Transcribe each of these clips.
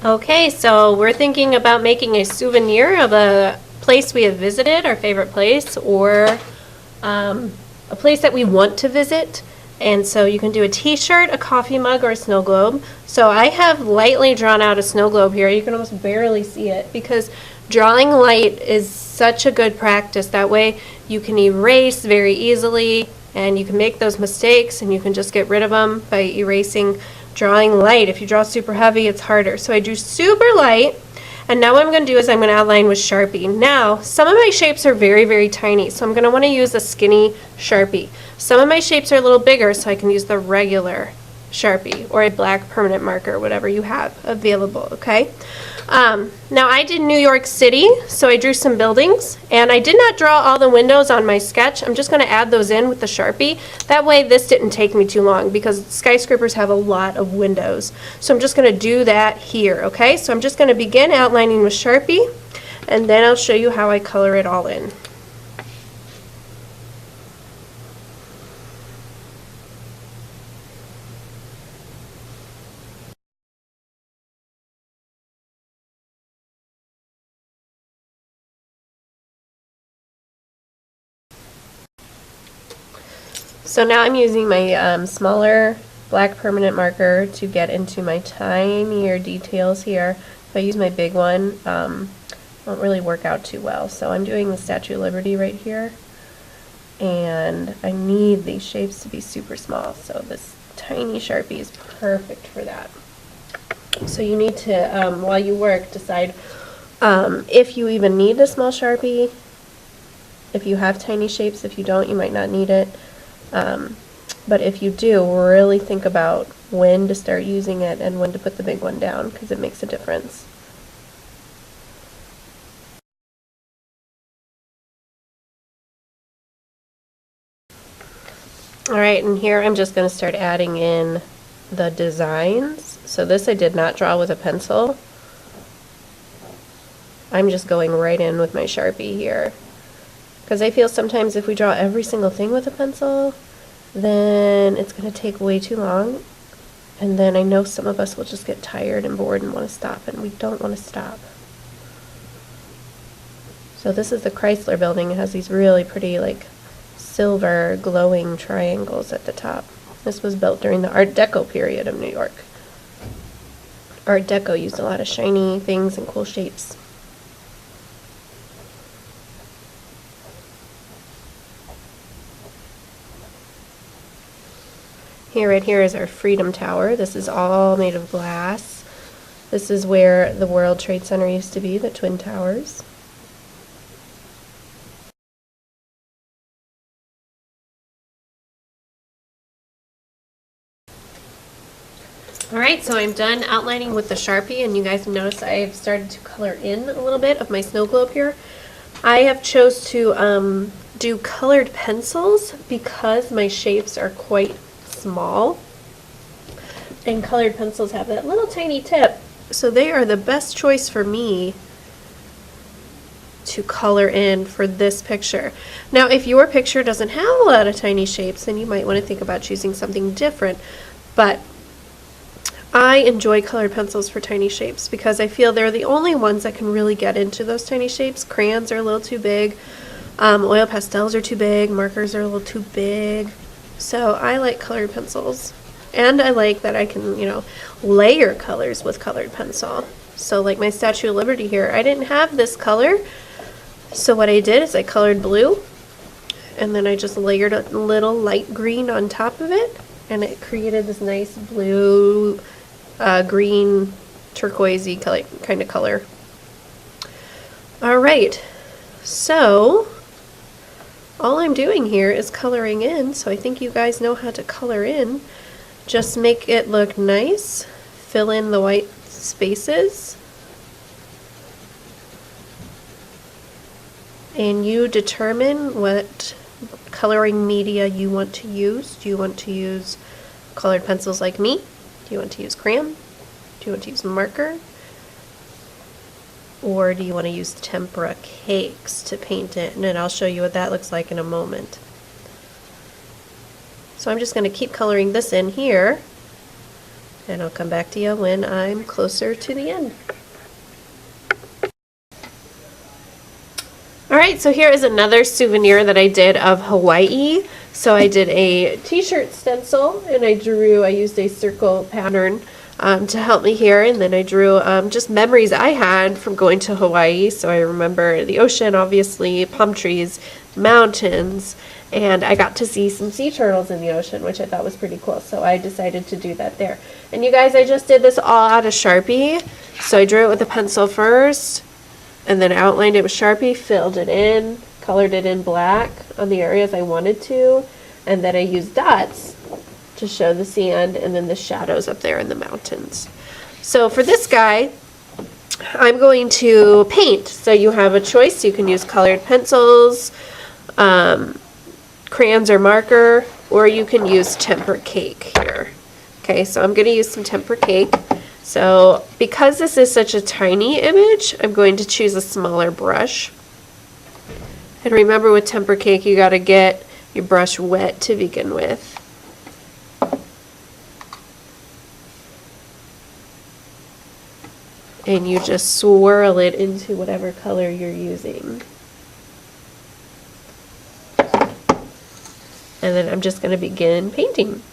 Okay, so we're thinking about making a souvenir of a place we have visited, our favorite place, or a place that we want to visit. And so you can do a t-shirt, a coffee mug, or a snow globe. So I have lightly drawn out a snow globe here. You can almost barely see it because drawing light is such a good practice. That way you can erase very easily and you can make those mistakes and you can just get rid of them by erasing. Drawing light, if you draw super heavy, it's harder. So I drew super light, and now what I'm going to do is I'm going to outline with Sharpie. Now, some of my shapes are very, very tiny, so I'm going to want to use a skinny Sharpie. Some of my shapes are a little bigger, so I can use the regular Sharpie or a black permanent marker, whatever you have available, okay? Now I did New York City, so I drew some buildings, and I did not draw all the windows on my sketch. I'm just going to add those in with the Sharpie. That way this didn't take me too long because skyscrapers have a lot of windows. So I'm just going to do that here, okay? So I'm just going to begin outlining with Sharpie, and then I'll show you how I color it all in. So now I'm using my smaller black permanent marker to get into my tinier details here. If I use my big one, it won't really work out too well. So I'm doing the Statue of Liberty right here, and I need these shapes to be super small, so this tiny Sharpie is perfect for that. So you need to, while you work, decide if you even need a small Sharpie, if you have tiny shapes. If you don't, you might not need it. But if you do, really think about when to start using it and when to put the big one down, because it makes a difference. Alright, and here I'm just going to start adding in the designs. So this I did not draw with a pencil. I'm just going right in with my Sharpie here. Because I feel sometimes if we draw every single thing with a pencil, then it's going to take way too long. And then I know some of us will just get tired and bored and want to stop, and we don't want to stop. So this is the Chrysler building. It has these really pretty, like, silver glowing triangles at the top. This was built during the Art Deco period of New York. Art Deco used a lot of shiny things and cool shapes. Here, right here is our Freedom Tower. This is all made of glass. This is where the World Trade Center used to be, the Twin Towers. Alright, so I'm done outlining with the Sharpie, and you guys have noticed I have started to color in a little bit of my snow globe here. I have chose to do colored pencils because my shapes are quite small, and colored pencils have that little tiny tip, so they are the best choice for me to color in for this picture. Now if your picture doesn't have a lot of tiny shapes, then you might want to think about choosing something different, but I enjoy colored pencils for tiny shapes because I feel they're the only ones that can really get into those tiny shapes. Crayons are a little too big, oil pastels are too big, markers are a little too big. So I like colored pencils, and I like that I can, you know, layer colors with colored pencil. So like my Statue of Liberty here, I didn't have this color, so what I did is I colored blue, and then I just layered a little light green on top of it, and it created this nice blue, green, turquoisey kind of color. Alright, so all I'm doing here is coloring in, so I think you guys know how to color in. Just make it look nice, fill in the white spaces, and you determine what coloring media you want to use. Do you want to use colored pencils like me? Do you want to use crayon? Do you want to use marker? Or do you want to use tempera cakes to paint it? And then I'll show you what that looks like in a moment. So I'm just going to keep coloring this in here And I'll come back to you when I'm closer to the end. Alright, so here is another souvenir that I did of Hawaii. So I did a t-shirt stencil, and I used a circle pattern to help me here, and then I drew just memories I had from going to Hawaii. So I remember the ocean, obviously, palm trees, mountains, and I got to see some sea turtles in the ocean, which I thought was pretty cool. So I decided to do that there. And you guys, I just did this all out of Sharpie. So I drew it with a pencil first, and then outlined it with Sharpie, filled it in, colored it in black on the areas I wanted to, and then I used dots to show the sand and then the shadows up there in the mountains. So for this guy, I'm going to paint. So you have a choice. You can use colored pencils, crayons or marker, or you can use temper cake here. Okay, so I'm going to use some temper cake. So because this is such a tiny image, I'm going to choose a smaller brush. And remember, with temper cake, you got to get your brush wet to begin with. And you just swirl it into whatever color you're using. And then I'm just going to begin painting.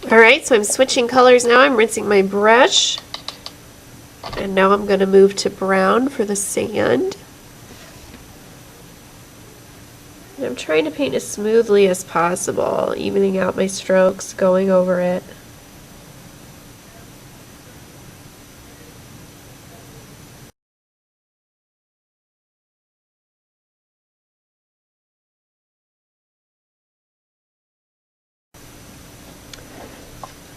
Alright, so I'm switching colors now. I'm rinsing my brush. And now I'm going to move to brown for the sand. And I'm trying to paint as smoothly as possible, evening out my strokes, going over it.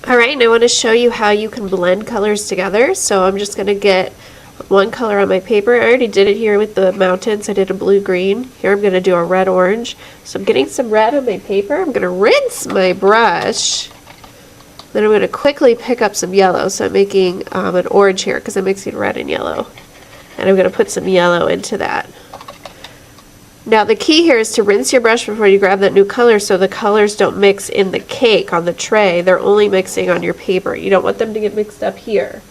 Alright, and I want to show you how you can blend colors together. So I'm just going to get one color on my paper. I already did it here with the mountains. I did a blue-green. Here I'm going to do a red-orange. So I'm getting some red on my paper. I'm going to rinse my brush. Then I'm going to quickly pick up some yellow. So I'm making an orange here because I'm mixing red and yellow. And I'm going to put some yellow into that. Now the key here is to rinse your brush before you grab that new color so the colors don't mix in the cake on the tray. They're only mixing on your paper. You don't want them to get mixed up here,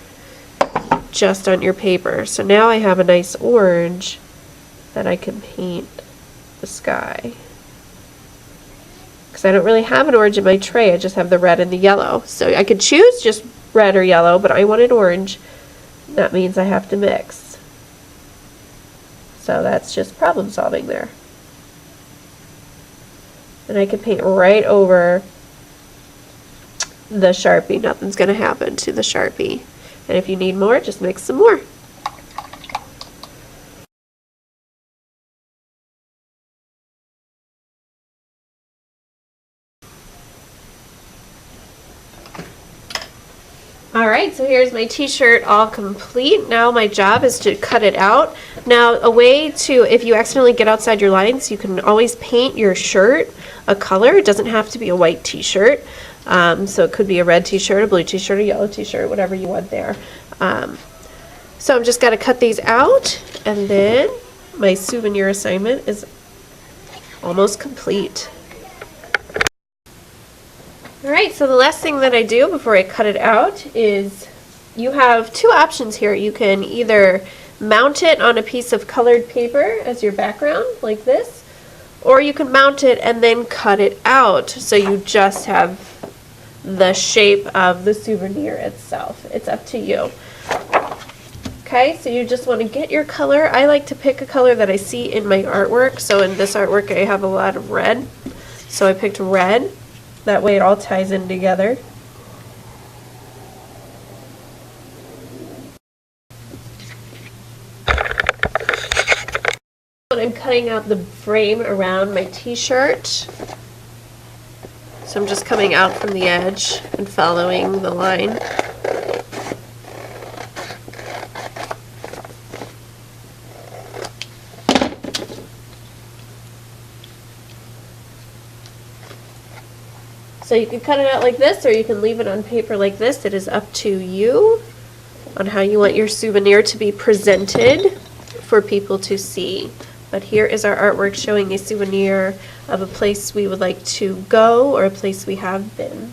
just on your paper. So now I have a nice orange that I can paint the sky. Because I don't really have an orange in my tray, I just have the red and the yellow. So I could choose just red or yellow, but I wanted orange. That means I have to mix. So that's just problem solving there. And I can paint right over the Sharpie. Nothing's going to happen to the Sharpie. And if you need more, just mix some more. Alright, so here's my t-shirt all complete. Now my job is to cut it out. Now a way to, if you accidentally get outside your lines, you can always paint your shirt a color. It doesn't have to be a white t-shirt. So it could be a red t-shirt, a blue t-shirt, a yellow t-shirt, whatever you want there. So I'm just going to cut these out, and then my souvenir assignment is almost complete. Alright, so the last thing that I do before I cut it out is you have two options here. You can either mount it on a piece of colored paper as your background, like this, or you can mount it and then cut it out so you just have the shape of the souvenir itself. It's up to you. Okay, so you just want to get your color. I like to pick a color that I see in my artwork. So in this artwork I have a lot of red, so I picked red. That way it all ties in together. When I'm cutting out the frame around my t-shirt, so I'm just coming out from the edge and following the line. So you can cut it out like this, or you can leave it on paper like this. It is up to you on how you want your souvenir to be presented for people to see. But here is our artwork showing a souvenir of a place we would like to go or a place we have been.